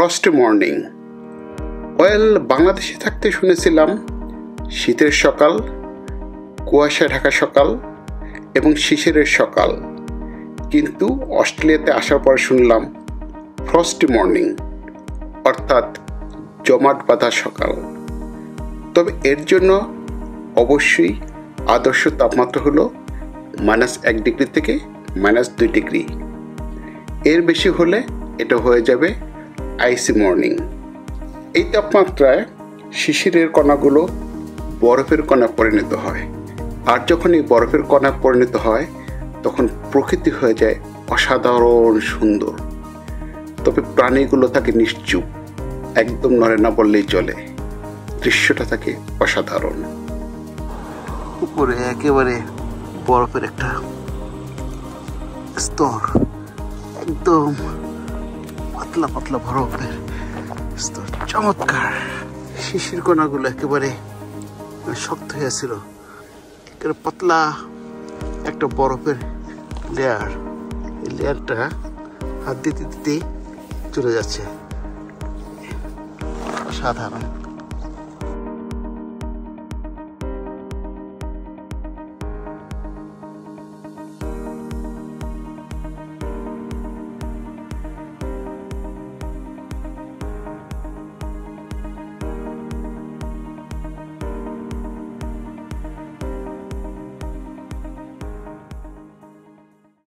Frosty morning. বাংলাদেশে থাকতে শুনেছিলাম শীতের সকাল, কুয়াশা ঢাকা সকাল এবং শিশিরের সকাল, কিন্তু অস্ট্রেলিয়াতে আসার পর শুনলাম ফ্রস্টি মর্নিং, অর্থাৎ জমাট বাঁধা সকাল। তবে এর জন্য অবশ্যই আদর্শ তাপমাত্রা হলো -1 ডিগ্রি থেকে -2 ডিগ্রি। এর বেশি হলে এটা হয়ে যাবে আইসি মর্নিং। এই তাপমাত্রায় শিশিরের কণাগুলো বরফের কণা পরিণত হয়, আর যখন এই বরফের কণা পরিণত হয় তখন প্রকৃতি হয়ে যায় অসাধারণ সুন্দর। তবে প্রাণীগুলো থাকে নিশ্চুপ, একদম নড়ে না বললেই চলে। দৃশ্যটা থাকে অসাধারণ। উপরে একেবারে বরফের একটা স্তর, একদম পাতলা পাতলা বরফের স্তর, চমৎকার। শিশির কণাগুলো একেবারে শক্ত হয়েছিল, একেবারে পাতলা একটা বরফের লেয়ার। এই লেয়ারটা হাত দিতে দিতে চলে যাচ্ছে। অসাধারণ।